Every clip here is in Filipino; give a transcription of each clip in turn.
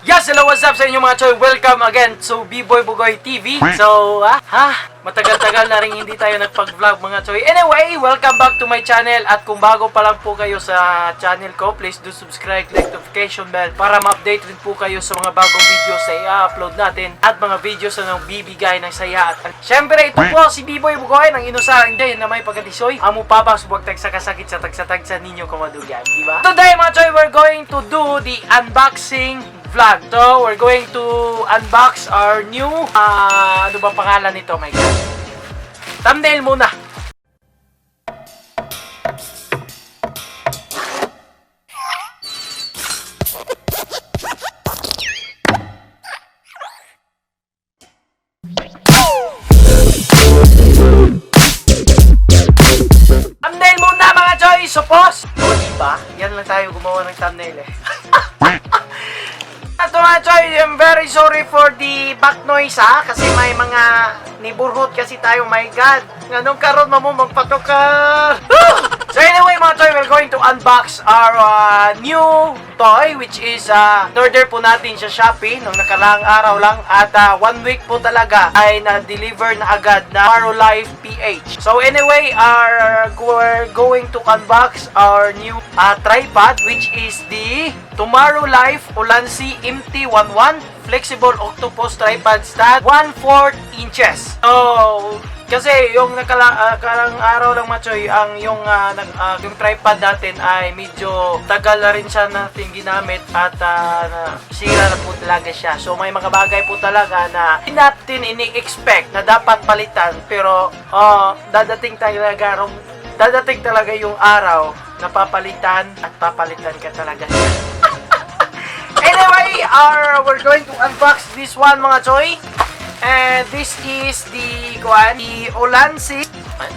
Yes, hello, what's up sa inyo mga choy? Welcome again to B-Boy Bugoy TV. So, matagal-tagal na rin hindi tayo nagpag-vlog mga choy. Anyway, welcome back to my channel. At kung bago pa lang po kayo sa channel ko, please do subscribe, click notification bell para ma-update rin po kayo sa mga bagong videos na i-upload natin at mga videos na bibigay ng saya. At syempre, ito po si B-Boy Bugoy ng inusahang day na may pagkatisoy. Amo papang subag tagsakasakit sa tagsatagsa ninyo kamadugyan, diba? Today mga choy, we're going to do the unboxing vlog. So, we're going to unbox our new, ano ba pangalan nito? My God. Thumbnail muna. Thumbnail muna mga choy! Suppose! O diba? Yan lang tayo gumawa ng thumbnail eh. Ito nga choy, I'm very sorry for the back noise kasi may mga neighborhood kasi tayo, my God. Ganun karon mo magpatokar. So anyway mga choy, we're going to unbox our new toy which is order po natin sa Shopee nung nakaraang araw lang at 1 week po talaga ay na-deliver na agad na Tomorrow Life PH. So anyway, we're going to unbox our new tripod which is the Tomorrow Life Ulanzi MT11 Flexible Octopus Tripod Stand 1/4 inches. So kasi yung nakarang araw lang machoy, yung tripod natin ay medyo tagal na rin siya natin ginamit at sira na po talaga siya. So may mga bagay po talaga na hindi natin ini-expect na dapat palitan pero dadating talaga yung araw na papalitan at papalitan ka talaga siya. Anyway, we're going to unbox this one mga choy. And this is the Ulanzi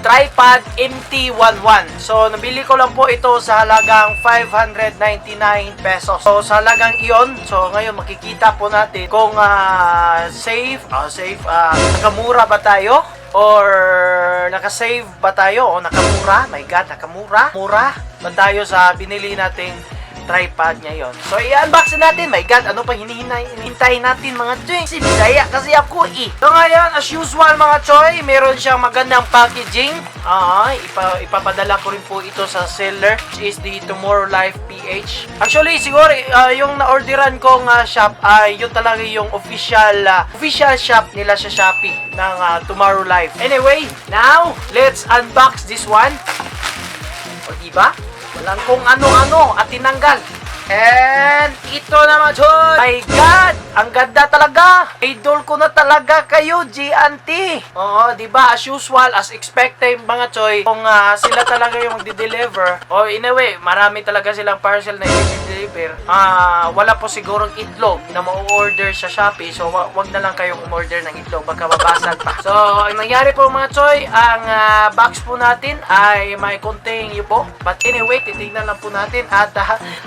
Tripod MT11. So, nabili ko lang po ito sa halagang 599 pesos. So, sa halagang iyon, so ngayon makikita po natin kung nakamura ba tayo or nakasave ba tayo o nakamura. My God, nakamura. Mura ba tayo sa binili nating tripod ngayon. So, i-unbox natin. My God, ano pa hinihintay natin mga choy? Si Bisaya kasi ako eh. So, ngayon, as usual mga choy, meron siyang magandang packaging. Ipapadala ko rin po ito sa seller, which is the Tomorrow Life PH. Actually, siguro, yung na-orderan kong shop, yun talaga yung official shop nila sa Shopee ng Tomorrow Life. Anyway, now, let's unbox this one. O, diba? Walang kung ano-ano at tinanggal. And ito naman, choy! My God! Ang ganda talaga! Idol ko na talaga kayo, G&T! Oo, diba? As usual, as expected mga choy, kung sila talaga yung di-deliver, in a way, marami talaga silang parcel na i-deliver. Wala po sigurong itlog na ma-order sa Shopee, so wag na lang kayong umorder ng itlog, baka mabasag pa. So, ang nangyari po mga choy, ang box po natin ay may konting yupo. But anyway, titignan lang po natin at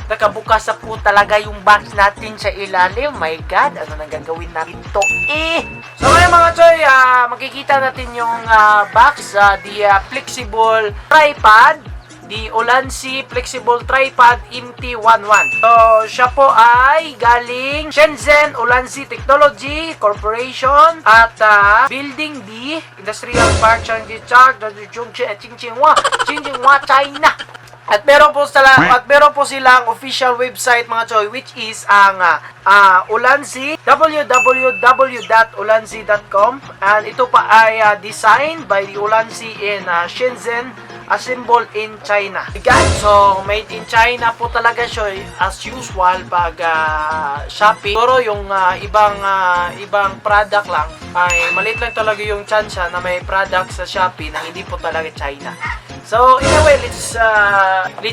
nakabukas sa po talaga yung box natin sa ilalim. My God, ano nang gagawin natin ito So ngayon mga choy, makikita natin yung box, the flexible tripod, the Ulanzi Flexible Tripod MT11. So siya po ay galing Shenzhen Ulanzi Technology Corporation at Building D, Industrial Park, Chongqing, China. At meron po silang official website mga choy which is ang Ulanzi, www.ulanzi.com, and ito pa ay designed by the Ulanzi in Shenzhen, assembled in China. So made in China po talaga siya as usual pag Shopee. Pero yung ibang product lang ay maliit lang talaga yung chance na may product sa Shopee na hindi po talaga China. So, anyway, let's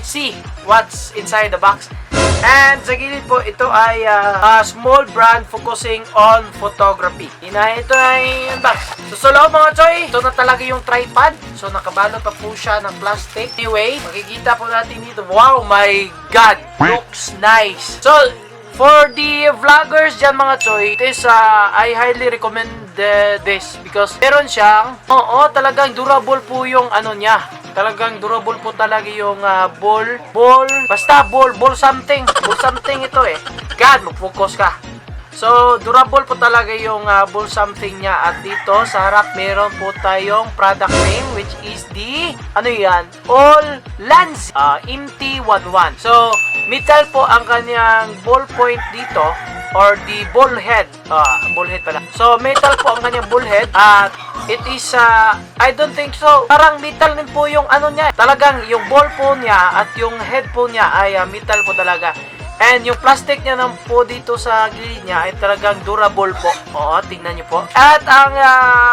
see what's inside the box. And sa gilid po, ito ay a small brand focusing on photography. Ito ay box. So, sa loob mga choy, ito na talaga yung tripod. So, nakabalot pa po siya ng plastic. Anyway, makikita po natin dito. Wow, my God! Looks nice. So, for the vloggers dyan mga choy, this I highly recommend this because meron siyang, talagang durable po yung ano niya. Talagang durable po talaga yung ball something ito eh. God, mag-focus ka. So, durable po talaga yung ball something niya. At dito, sa harap, meron po tayong product name, which is the, ano yan? All Lens MT11. So, metal po ang kanyang ball point dito, or the ball head. Ball head pala. So, metal po ang kanyang ball head. At, it is, I don't think so. Parang metal din po yung ano niya. Talagang, yung ball po niya at yung head po niya ay metal po talaga. And yung plastic niya naman po dito sa gilid niya ay talagang durable po. Oo, tingnan niyo po. At ang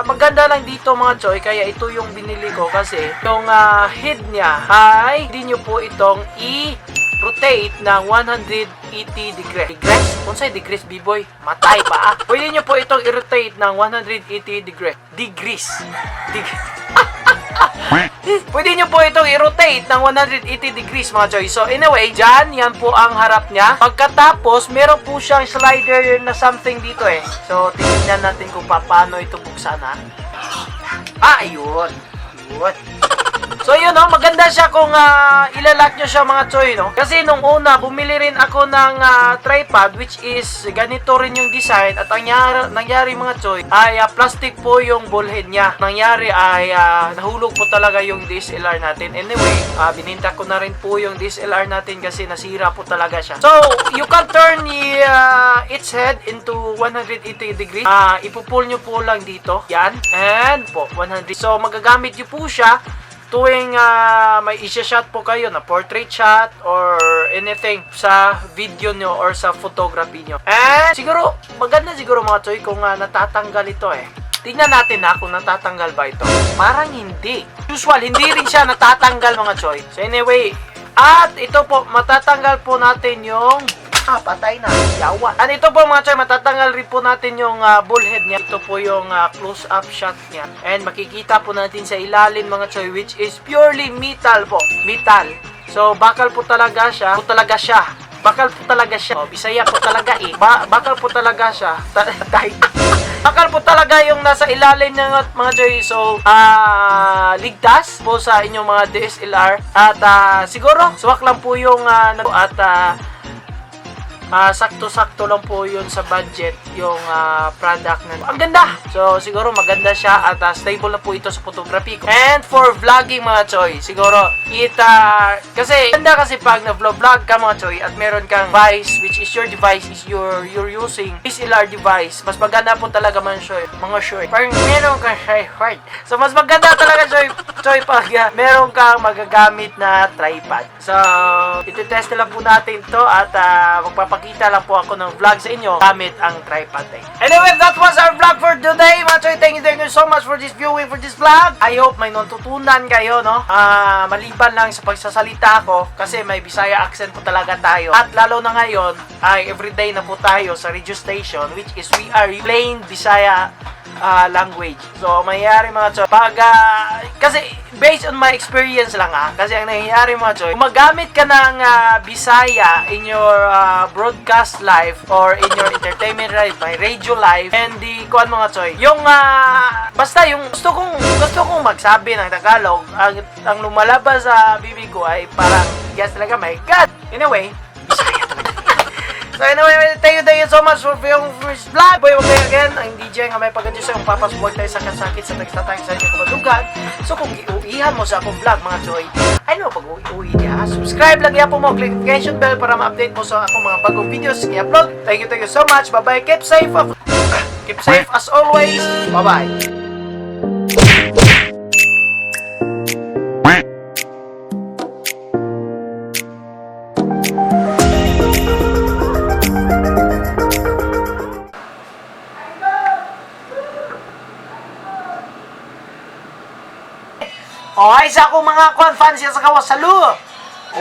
maganda lang dito mga choy, kaya ito yung binili ko kasi yung head niya ay hindi niyo po itong i-rotate ng 180 degrees. Kung sa'yo degrees, B-boy, matay pa Pwede niyo po itong i-rotate ng 180 degrees. Pwede nyo po itong i-rotate ng 180 degrees mga choy. So anyway, dyan, yan po ang harap niya. Pagkatapos, meron po siyang slider na something dito So tingnan natin kung paano ito buksan ayun. So yun maganda siya kung ilalak nyo siya mga choy Kasi nung una, bumili rin ako ng tripod which is ganito rin yung design. At ang nangyari mga choy ay plastic po yung ball head niya. Nangyari ay nahulog po talaga yung DSLR natin. Anyway, bininta ko na rin po yung DSLR natin kasi nasira po talaga siya. So you can turn its head into 180 degrees. Ipupull nyo po lang dito. Yan. And po 100. So magagamit nyo po siya tuwing may isa-shot po kayo na portrait shot or anything sa video nyo or sa photography nyo. And siguro, maganda siguro mga choy kung natatanggal ito Tingnan natin kung natatanggal ba ito. Parang hindi. Usual, hindi rin siya natatanggal mga choy. So anyway, at ito po, matatanggal po natin yung patay na. Yawa. And ito po mga choy, matatanggal rin po natin yung ball head niya. Ito po yung close-up shot niya. And makikita po natin sa ilalim mga choy, which is purely metal po. Metal. So, bakal po talaga siya. Bakal po talaga siya. Bisaya po talaga bakal po talaga siya. Bakal po talaga yung nasa ilalim ng mga choy. So, ligtas po sa inyong mga DSLR. At siguro, swak lang po yung sakto-sakto lang po yun sa budget yung product na ang ganda. So siguro maganda siya at stable na po ito sa photography ko. And for vlogging mga choy, siguro kasi ganda kasi pag na-vlog ka mga choy at meron kang device which is your device is you're using DSLR device, mas maganda po talaga mga choy. Parang meron kang hard. So mas maganda talaga choy pag meron kang magagamit na tripod. So iti-test na lang po natin to at magpapakita lang po ako ng vlog sa inyo gamit ang tripod Anyway, that was our vlog for today mga choy. Thank you so much for this viewing, for this vlog. I hope may natutunan kayo maliban lang sa pagsasalita ko kasi may Bisaya accent po talaga tayo. At lalo na ngayon ay everyday na po tayo sa radio station which is we are plain Bisaya language. So, mangyayari mga choy, kasi based on my experience lang kasi ang nangyayari mga choy, kung magamit ka ng Bisaya in your broadcast live or in your entertainment live, my radio live, and kuan mga choy, yung basta yung gusto kong magsabi ng Tagalog, ang lumalabas sa bibig ko ay parang yes talaga, my God. Anyway, Bisaya talaga. So anyway, thank you so much for yung first vlog. Boy, okay again, ang DJ nga may pagkatyo sa yung papasubuag tayo sa kasakit sa nagtatang sa inyong kabalugan. So kung iuihan mo sa akong vlog mga choy, ay no, pag-uwi niya, subscribe lang yan po mo, click notification bell para ma-update mo sa akong mga bagong videos i-upload. Thank you so much, bye bye, keep safe as always, bye bye. Ay sa ako mga fans sa Kawasalu.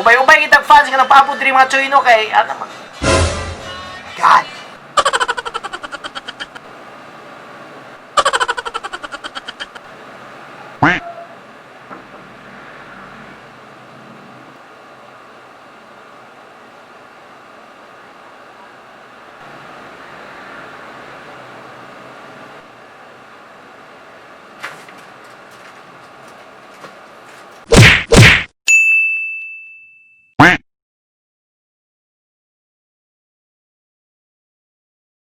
Ubay-ubay kitag fans nga nagpaabot diri mga choy kay